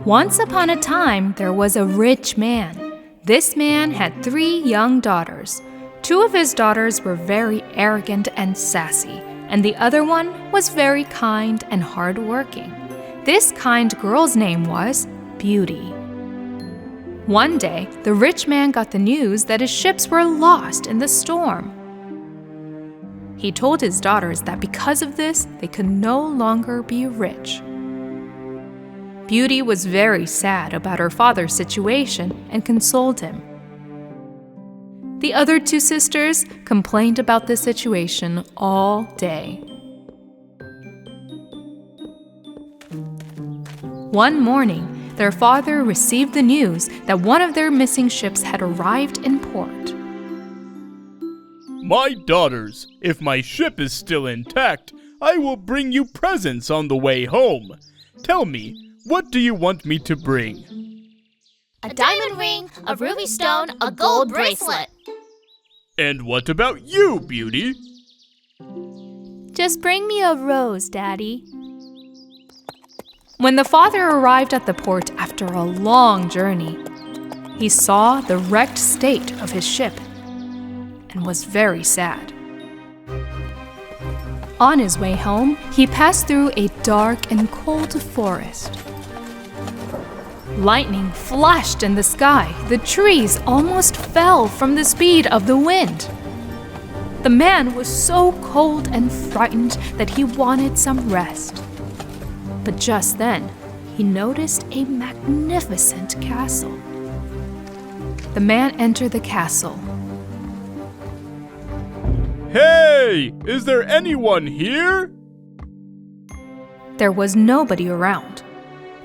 Once upon a time, there was a rich man. This man had 3 young daughters. 2 of his daughters were very arrogant and sassy, and the other one was very kind and hardworking. This kind girl's name was Beauty. One day, the rich man got the news that his ships were lost in the storm. He told his daughters that because of this, they could no longer be rich. Beauty was very sad about her father's situation and consoled him. The other 2 sisters complained about this situation all day. One morning, their father received the news that one of their missing ships had arrived in port. My daughters, if my ship is still intact, I will bring you presents on the way home. Tell me, what do you want me to bring? A diamond ring, a ruby stone, a gold bracelet. And what about you, Beauty? Just bring me a rose, Daddy. When the father arrived at the port after a long journey, he saw the wrecked state of his ship and was very sad. On his way home, he passed through a dark and cold forest. Lightning flashed in the sky. The trees almost fell from the speed of the wind. The man was so cold and frightened that he wanted some rest. But just then, he noticed a magnificent castle. The man entered the castle. Hey, is there anyone here? There was nobody around.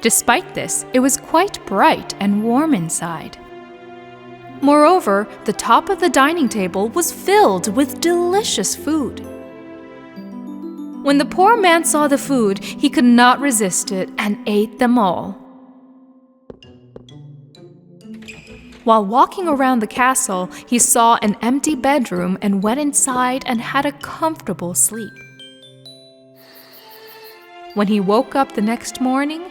Despite this, it was quite bright and warm inside. Moreover, the top of the dining table was filled with delicious food. When the poor man saw the food, he could not resist it and ate them all. While walking around the castle, he saw an empty bedroom and went inside and had a comfortable sleep. When he woke up the next morning,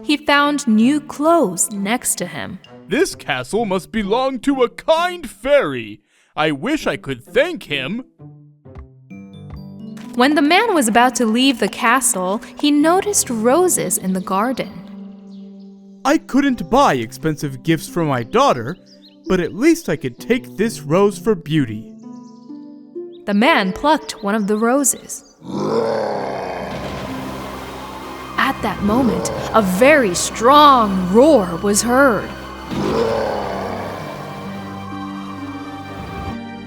he found new clothes next to him. This castle must belong to a kind fairy. I wish I could thank him. When the man was about to leave the castle, he noticed roses in the garden. I couldn't buy expensive gifts for my daughter, but at least I could take this rose for Beauty. The man plucked one of the roses. At that moment, a very strong roar was heard.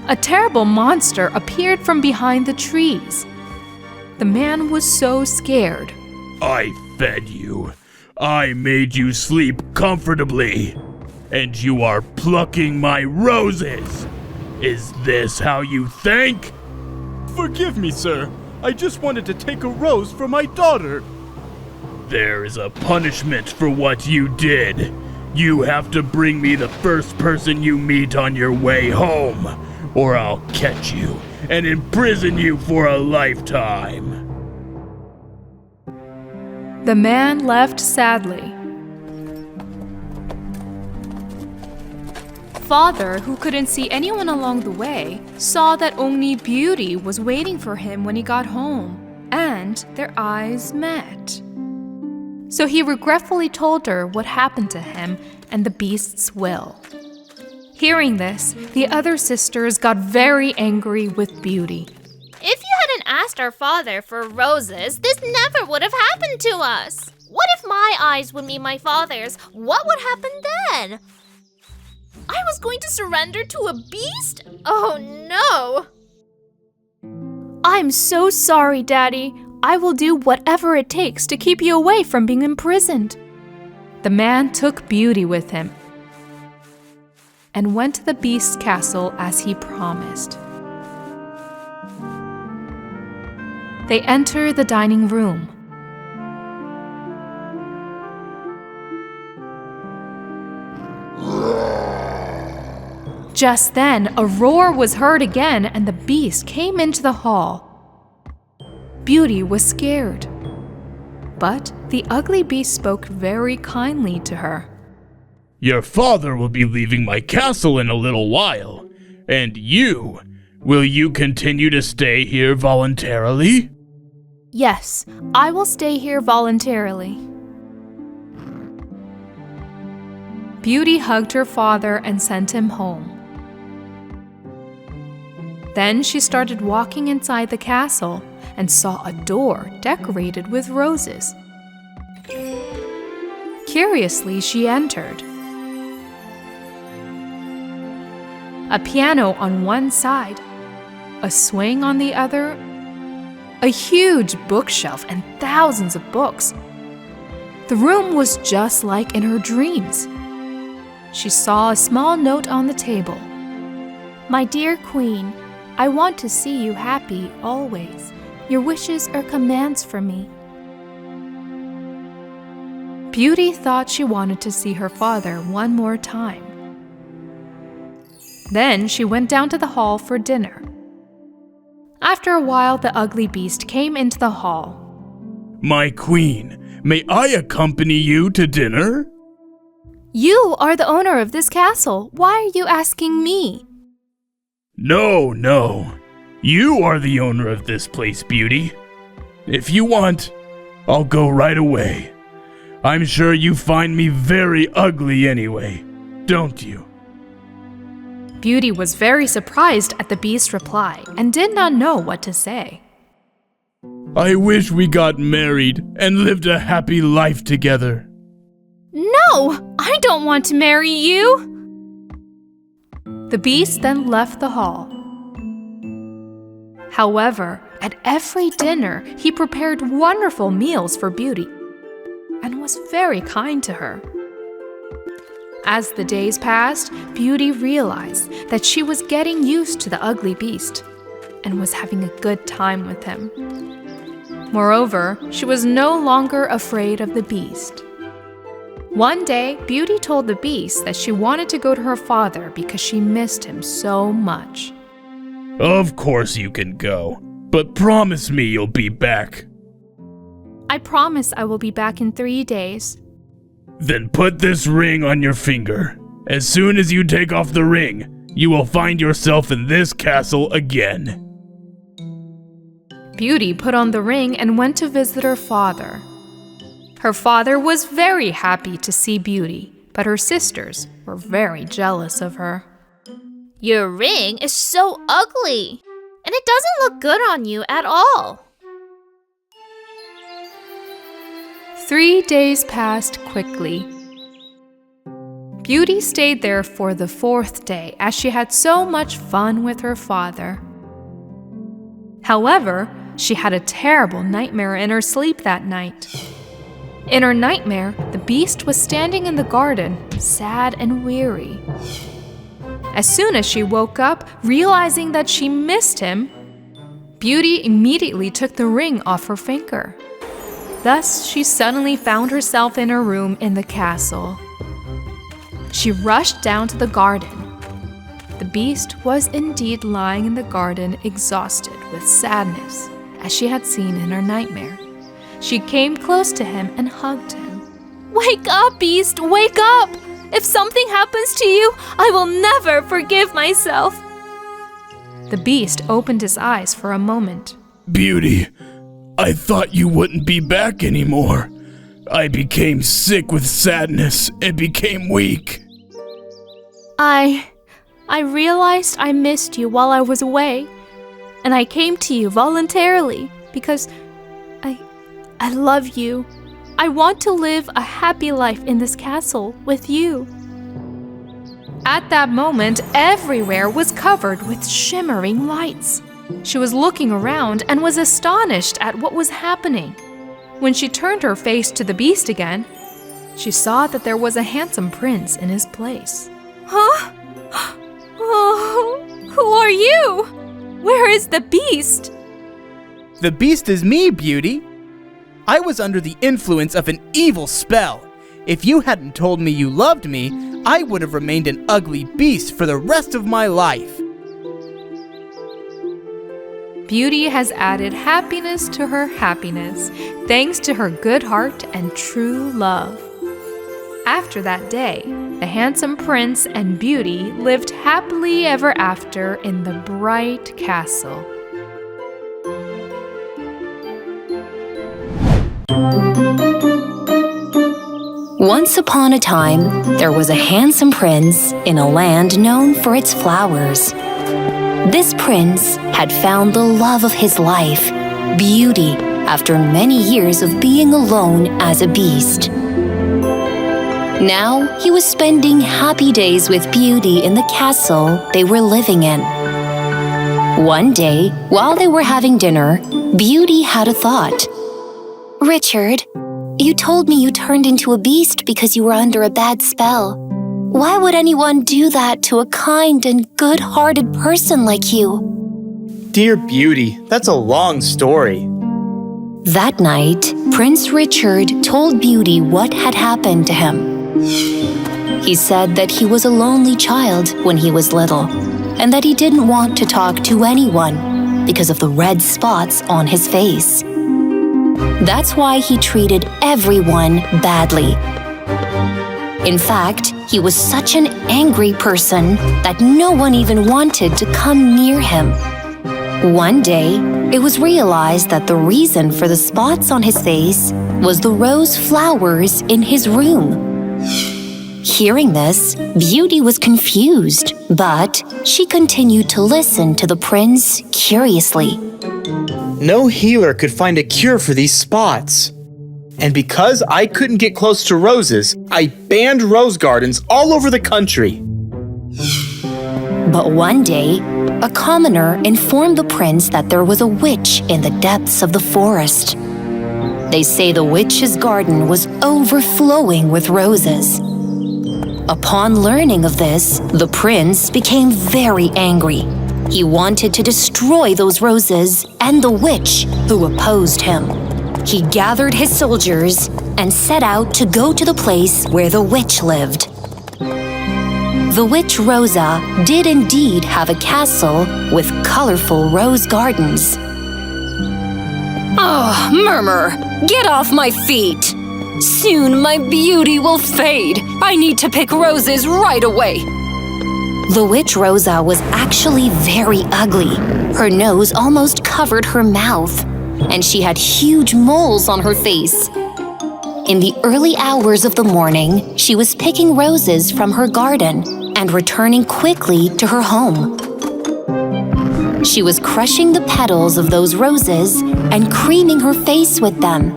A terrible monster appeared from behind the trees. The man was so scared. I fed you. I made you sleep comfortably. And you are plucking my roses. Is this how you think? Forgive me, sir. I just wanted to take a rose for my daughter. There is a punishment for what you did. You have to bring me the first person you meet on your way home, or I'll catch you and imprison you for a lifetime. The man left sadly. Father, who couldn't see anyone along the way, saw that only Beauty was waiting for him when he got home, and their eyes met. So he regretfully told her what happened to him and the beast's will. Hearing this, the other sisters got very angry with Beauty. If you hadn't asked our father for roses, this never would have happened to us. What if my eyes would meet my father's? What would happen then? I was going to surrender to a beast? Oh no! I'm so sorry, Daddy. I will do whatever it takes to keep you away from being imprisoned. The man took Beauty with him and went to the beast's castle as he promised. They enter the dining room. Just then, a roar was heard again, and the beast came into the hall. Beauty was scared. But the ugly beast spoke very kindly to her. Your father will be leaving my castle in a little while. And you? Will you continue to stay here voluntarily? Yes, I will stay here voluntarily. Beauty hugged her father and sent him home. Then she started walking inside the castle and saw a door decorated with roses. Curiously, she entered. A piano on one side, a swing on the other, a huge bookshelf and thousands of books. The room was just like in her dreams. She saw a small note on the table. "My dear Queen, I want to see you happy always. Your wishes are commands for me." Beauty thought she wanted to see her father one more time. Then she went down to the hall for dinner. After a while, the ugly beast came into the hall. My queen, may I accompany you to dinner? "You are the owner of this castle. Why are you asking me?" No. You are the owner of this place, Beauty. If you want, I'll go right away. I'm sure you find me very ugly anyway, don't you? Beauty was very surprised at the beast's reply and did not know what to say. I wish we got married and lived a happy life together. "No, I don't want to marry you!" The beast then left the hall. However, at every dinner, he prepared wonderful meals for Beauty and was very kind to her. As the days passed, Beauty realized that she was getting used to the ugly beast and was having a good time with him. Moreover, she was no longer afraid of the beast. One day, Beauty told the beast that she wanted to go to her father because she missed him so much. Of course you can go, but promise me you'll be back. "I promise I will be back in 3 days." Then put this ring on your finger. As soon as you take off the ring, you will find yourself in this castle again. Beauty put on the ring and went to visit her father. Her father was very happy to see Beauty, but her sisters were very jealous of her. Your ring is so ugly, and it doesn't look good on you at all. 3 days passed quickly. Beauty stayed there for the 4th day as she had so much fun with her father. However, she had a terrible nightmare in her sleep that night. In her nightmare, the beast was standing in the garden, sad and weary. As soon as she woke up, realizing that she missed him, Beauty immediately took the ring off her finger. Thus, she suddenly found herself in her room in the castle. She rushed down to the garden. The beast was indeed lying in the garden, exhausted with sadness, as she had seen in her nightmare. She came close to him and hugged him. Wake up, beast, wake up! If something happens to you, I will never forgive myself. The beast opened his eyes for a moment. Beauty, I thought you wouldn't be back anymore. I became sick with sadness and became weak. I realized I missed you while I was away, and I came to you voluntarily because I love you. I want to live a happy life in this castle with you. At that moment, everywhere was covered with shimmering lights. She was looking around and was astonished at what was happening. When she turned her face to the beast again, she saw that there was a handsome prince in his place. Huh? Oh, who are you? Where is the beast? The beast is me, Beauty. I was under the influence of an evil spell. If you hadn't told me you loved me, I would have remained an ugly beast for the rest of my life. Beauty has added happiness to her happiness, thanks to her good heart and true love. After that day, the handsome prince and Beauty lived happily ever after in the bright castle. Once upon a time, there was a handsome prince in a land known for its flowers. This prince had found the love of his life, Beauty, after many years of being alone as a beast. Now he was spending happy days with Beauty in the castle they were living in. One day, while they were having dinner, Beauty had a thought. "Richard, you told me you turned into a beast because you were under a bad spell. Why would anyone do that to a kind and good-hearted person like you?" Dear Beauty, that's a long story. That night, Prince Richard told Beauty what had happened to him. He said that he was a lonely child when he was little, and that he didn't want to talk to anyone because of the red spots on his face. That's why he treated everyone badly. In fact, he was such an angry person that no one even wanted to come near him. One day, it was realized that the reason for the spots on his face was the rose flowers in his room. Hearing this, Beauty was confused, but she continued to listen to the prince curiously. No healer could find a cure for these spots. And because I couldn't get close to roses, I banned rose gardens all over the country. But one day, a commoner informed the prince that there was a witch in the depths of the forest. They say the witch's garden was overflowing with roses. Upon learning of this, the prince became very angry. He wanted to destroy those roses and the witch who opposed him. He gathered his soldiers and set out to go to the place where the witch lived. The witch Rosa did indeed have a castle with colorful rose gardens. "Oh, Murmur, get off my feet! Soon my beauty will fade. I need to pick roses right away." The witch Rosa was actually very ugly. Her nose almost covered her mouth, and she had huge moles on her face. In the early hours of the morning, she was picking roses from her garden and returning quickly to her home. She was crushing the petals of those roses and creaming her face with them,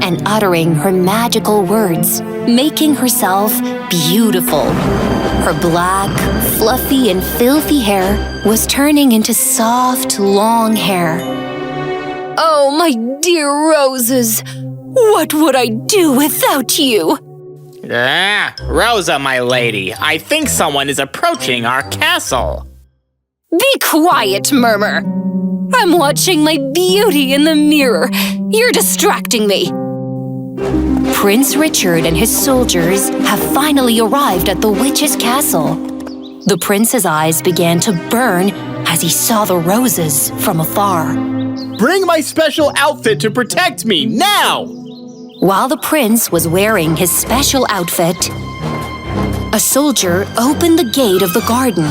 and uttering her magical words, making herself beautiful. Her black, fluffy, and filthy hair was turning into soft, long hair. "Oh, my dear roses, what would I do without you?" Rosa, my lady, I think someone is approaching our castle. "Be quiet, Murmur. I'm watching my beauty in the mirror. You're distracting me." Prince Richard and his soldiers have finally arrived at the witch's castle. The prince's eyes began to burn as he saw the roses from afar. Bring my special outfit to protect me, now! While the prince was wearing his special outfit, a soldier opened the gate of the garden.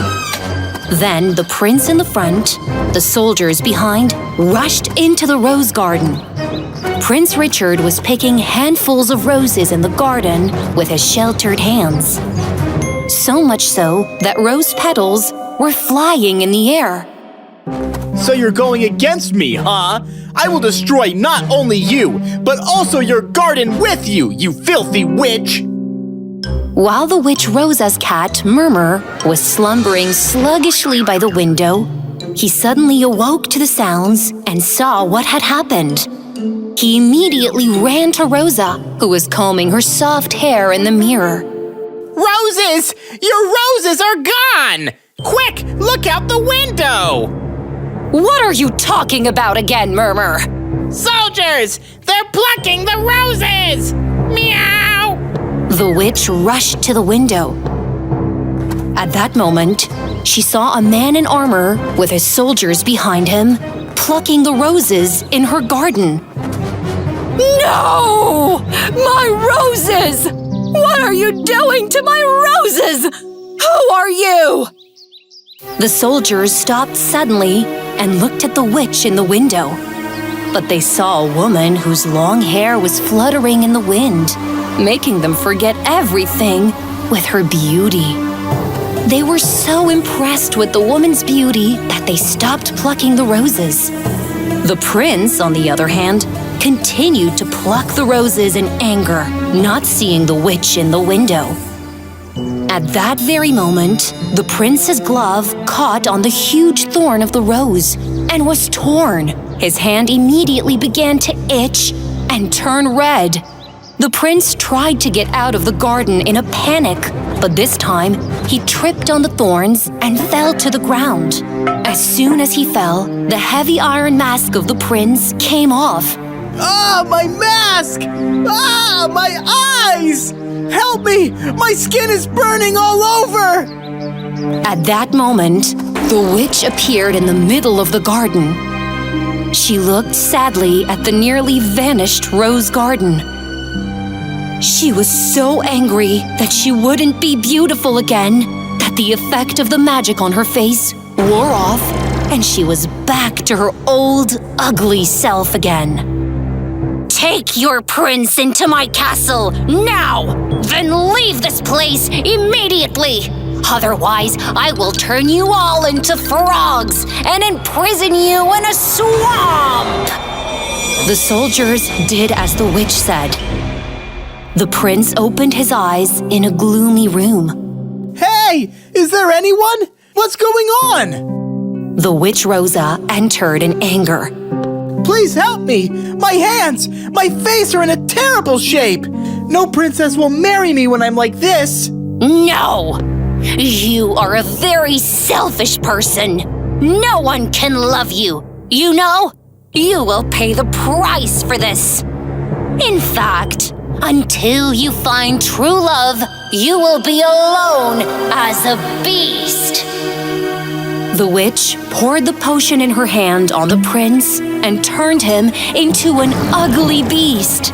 Then the prince in the front, the soldiers behind, rushed into the rose garden. Prince Richard was picking handfuls of roses in the garden with his sheltered hands. So much so that rose petals were flying in the air. So you're going against me, huh? I will destroy not only you, but also your garden with you, you filthy witch! While the witch Rosa's cat, Murmur, was slumbering sluggishly by the window, he suddenly awoke to the sounds and saw what had happened. He immediately ran to Rosa, who was combing her soft hair in the mirror. Roses! Your roses are gone! Quick, look out the window! What are you talking about again, Murmur? Soldiers! They're plucking the roses! Meow! The witch rushed to the window. At that moment, she saw a man in armor with his soldiers behind him, plucking the roses in her garden. No! My roses! What are you doing to my roses? Who are you? The soldiers stopped suddenly and looked at the witch in the window. But they saw a woman whose long hair was fluttering in the wind, making them forget everything with her beauty. They were so impressed with the woman's beauty that they stopped plucking the roses. The prince, on the other hand, continued to pluck the roses in anger, not seeing the witch in the window. At that very moment, the prince's glove caught on the huge thorn of the rose and was torn. His hand immediately began to itch and turn red. The prince tried to get out of the garden in a panic, but this time he tripped on the thorns and fell to the ground. As soon as he fell, the heavy iron mask of the prince came off. Ah, my mask! Ah, my eyes! Help me! My skin is burning all over! At that moment, the witch appeared in the middle of the garden. She looked sadly at the nearly vanished rose garden. She was so angry that she wouldn't be beautiful again that the effect of the magic on her face wore off and she was back to her old, ugly self again. Take your prince into my castle now! Then leave this place immediately! Otherwise, I will turn you all into frogs and imprison you in a swamp! The soldiers did as the witch said. The prince opened his eyes in a gloomy room. Hey! Is there anyone? What's going on? The witch Rosa entered in anger. Please help me! My hands! My face are in a terrible shape! No princess will marry me when I'm like this! No! You are a very selfish person. No one can love you. You know, you will pay the price for this. In fact, until you find true love, you will be alone as a beast. The witch poured the potion in her hand on the prince and turned him into an ugly beast.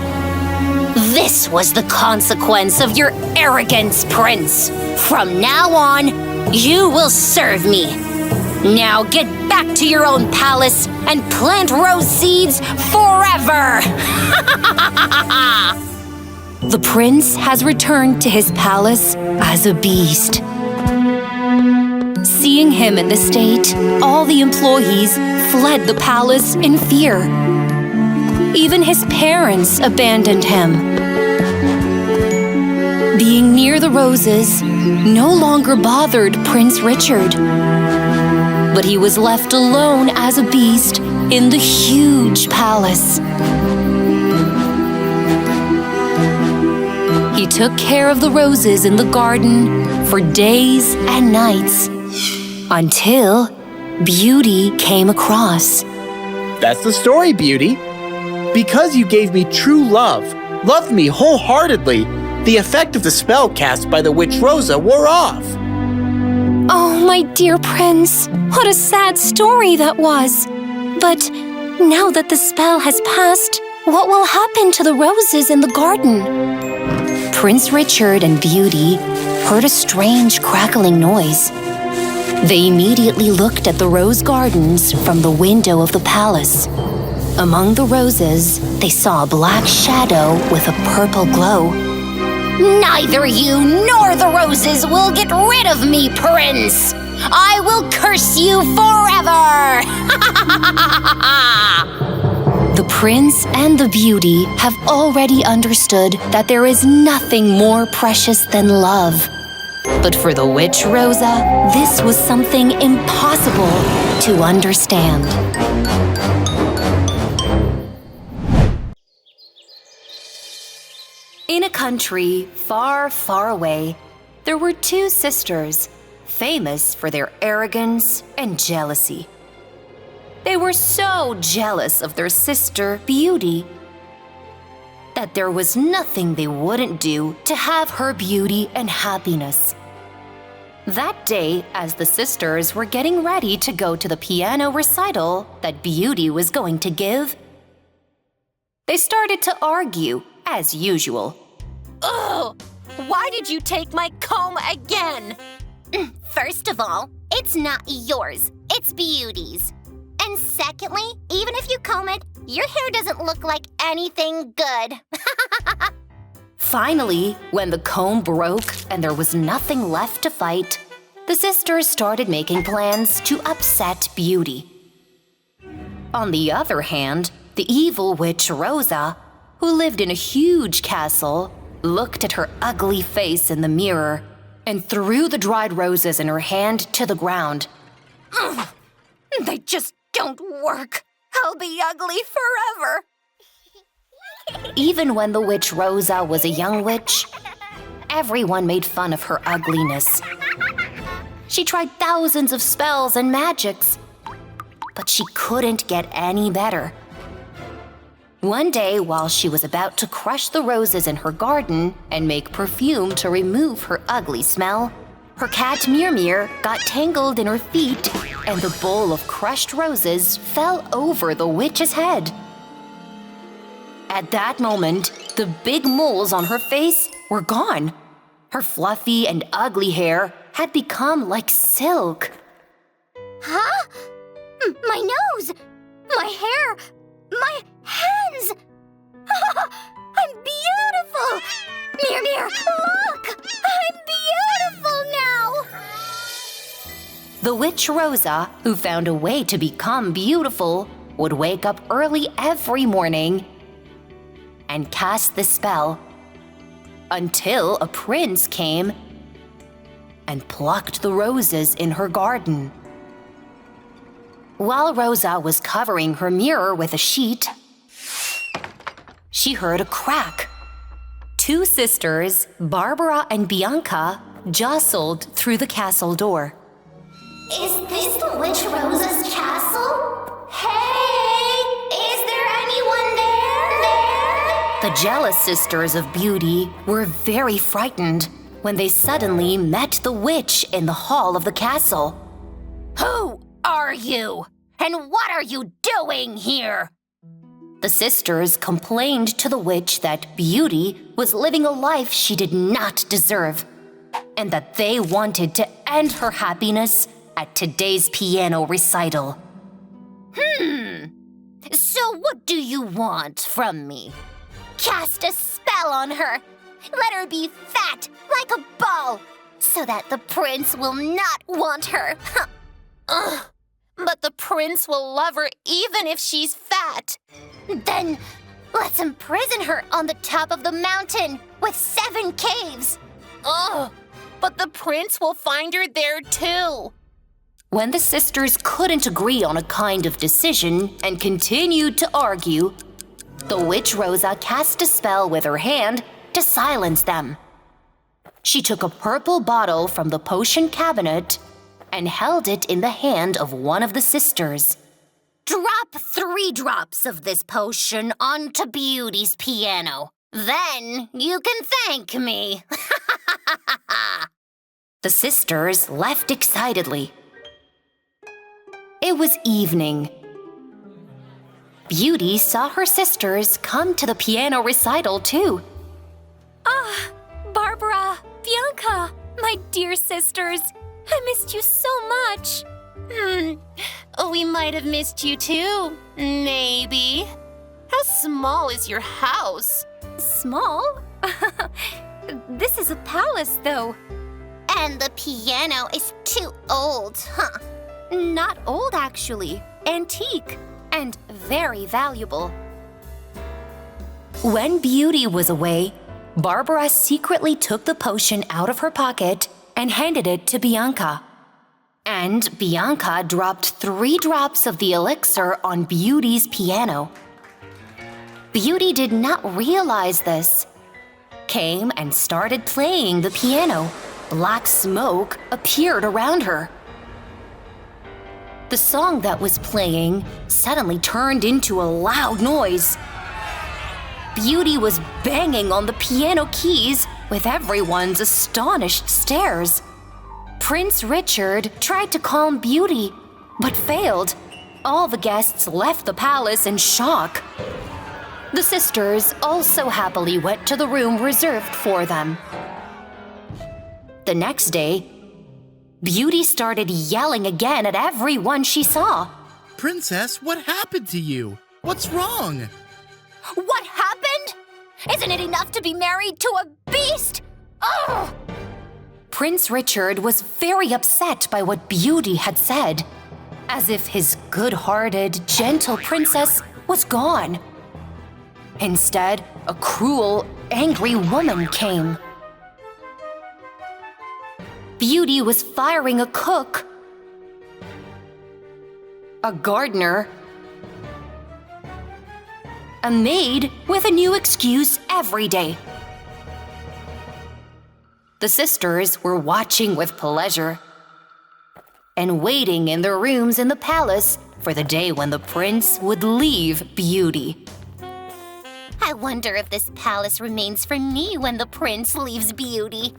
This was the consequence of your arrogance, Prince. From now on, you will serve me. Now get back to your own palace and plant rose seeds forever! The prince has returned to his palace as a beast. Seeing him in this state, all the employees fled the palace in fear. Even his parents abandoned him. Being near the roses no longer bothered Prince Richard. But he was left alone as a beast in the huge palace. He took care of the roses in the garden for days and nights until Beauty came across. That's the story, Beauty. Because you gave me true love, loved me wholeheartedly, the effect of the spell cast by the witch Rosa wore off. Oh, my dear prince, what a sad story that was. But now that the spell has passed, what will happen to the roses in the garden? Prince Richard and Beauty heard a strange crackling noise. They immediately looked at the rose gardens from the window of the palace. Among the roses, they saw a black shadow with a purple glow. Neither you nor the roses will get rid of me, Prince! I will curse you forever! The prince and the beauty have already understood that there is nothing more precious than love. But for the witch Rosa, this was something impossible to understand. In a country far, far away, there were two sisters, famous for their arrogance and jealousy. They were so jealous of their sister, Beauty, that there was nothing they wouldn't do to have her beauty and happiness. That day, as the sisters were getting ready to go to the piano recital that Beauty was going to give, they started to argue, as usual. Ugh! Why did you take my comb again? First of all, it's not yours, it's Beauty's. And secondly, even if you comb it, your hair doesn't look like anything good. Finally, when the comb broke and there was nothing left to fight, the sisters started making plans to upset Beauty. On the other hand, the evil witch Rosa, who lived in a huge castle, looked at her ugly face in the mirror and threw the dried roses in her hand to the ground. Ugh, they just don't work. I'll be ugly forever. Even when the witch Rosa was a young witch, everyone made fun of her ugliness. She tried thousands of spells and magics, but she couldn't get any better. One day, while she was about to crush the roses in her garden and make perfume to remove her ugly smell, her cat Mir got tangled in her feet, and the bowl of crushed roses fell over the witch's head. At that moment, the big moles on her face were gone. Her fluffy and ugly hair had become like silk. Huh? My nose! My hair! My hands! I'm beautiful! Mir, look! I'm beautiful now! The witch Rosa, who found a way to become beautiful, would wake up early every morning and cast the spell until a prince came and plucked the roses in her garden. While Rosa was covering her mirror with a sheet, she heard a crack. Two sisters, Barbara and Bianca, jostled through the castle door. Is this the witch Rosa's castle? Hey! Is there anyone there? The jealous sisters of Beauty were very frightened when they suddenly met the witch in the hall of the castle. Who are you? And what are you doing here? The sisters complained to the witch that Beauty was living a life she did not deserve, and that they wanted to end her happiness at today's piano recital. So what do you want from me? Cast a spell on her. Let her be fat like a ball, so that the prince will not want her. Ugh. But the prince will love her even if she's fat. Then let's imprison her on the top of the mountain with 7 caves. Ugh. But the prince will find her there too. When the sisters couldn't agree on a kind of decision and continued to argue, the witch Rosa cast a spell with her hand to silence them. She took a purple bottle from the potion cabinet and held it in the hand of one of the sisters. Drop 3 drops of this potion onto Beauty's piano. Then you can thank me. The sisters left excitedly. It was evening. Beauty saw her sisters come to the piano recital too. Barbara, Bianca, my dear sisters, I missed you so much. We might have missed you too, maybe. How small is your house? Small? This is a palace, though. And the piano is too old, huh? Not old, actually. Antique. And very valuable. When Beauty was away, Barbara secretly took the potion out of her pocket and handed it to Bianca. And Bianca dropped 3 drops of the elixir on Beauty's piano. Beauty did not realize this. Came and started playing the piano. Black smoke appeared around her. The song that was playing suddenly turned into a loud noise. Beauty was banging on the piano keys with everyone's astonished stares. Prince Richard tried to calm Beauty, but failed. All the guests left the palace in shock. The sisters also happily went to the room reserved for them. The next day, Beauty started yelling again at everyone she saw. Princess, what happened to you? What's wrong? What happened? Isn't it enough to be married to a beast? Ugh! Prince Richard was very upset by what Beauty had said, as if his good-hearted, gentle princess was gone. Instead, a cruel, angry woman came. Beauty was firing a cook, a gardener, a maid with a new excuse every day. The sisters were watching with pleasure and waiting in their rooms in the palace for the day when the prince would leave Beauty. I wonder if this palace remains for me when the prince leaves Beauty.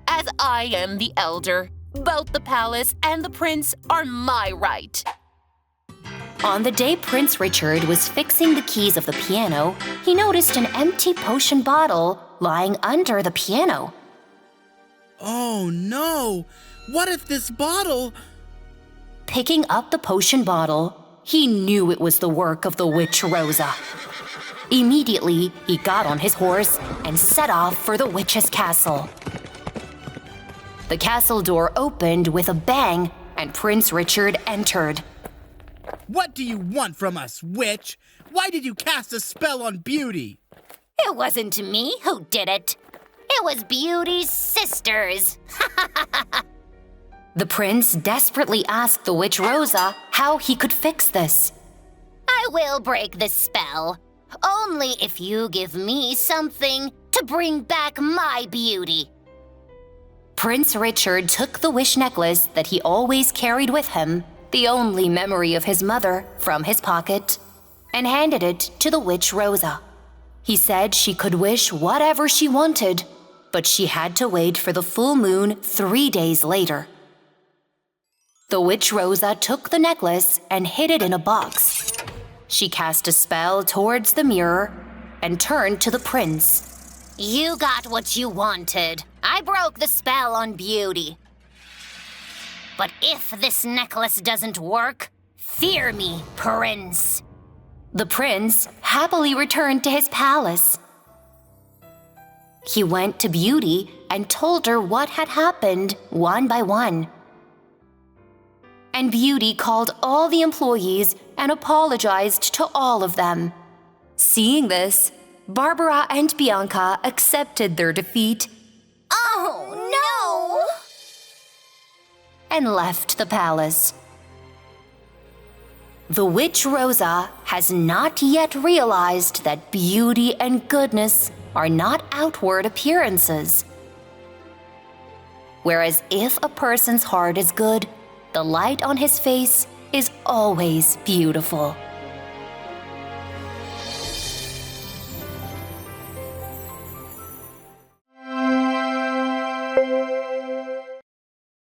As I am the elder, both the palace and the prince are my right. On the day Prince Richard was fixing the keys of the piano, he noticed an empty potion bottle lying under the piano. Oh no! What if this bottle... Picking up the potion bottle, he knew it was the work of the witch Rosa. Immediately, he got on his horse and set off for the witch's castle. The castle door opened with a bang, and Prince Richard entered. What do you want from us, witch? Why did you cast a spell on Beauty? It wasn't me who did it. It was Beauty's sisters. The prince desperately asked the witch Rosa how he could fix this. I will break the spell, only if you give me something to bring back my beauty. Prince Richard took the wish necklace that he always carried with him, the only memory of his mother, from his pocket, and handed it to the witch Rosa. He said she could wish whatever she wanted, but she had to wait for the full moon 3 days later. The witch Rosa took the necklace and hid it in a box. She cast a spell towards the mirror and turned to the prince. You got what you wanted. I broke the spell on Beauty. But if this necklace doesn't work, fear me, Prince. The prince happily returned to his palace. He went to Beauty and told her what had happened one by one. And Beauty called all the employees and apologized to all of them. Seeing this, Barbara and Bianca accepted their defeat Oh, no! and left the palace. The witch Rosa has not yet realized that beauty and goodness are not outward appearances. Whereas if a person's heart is good, the light on his face is always beautiful.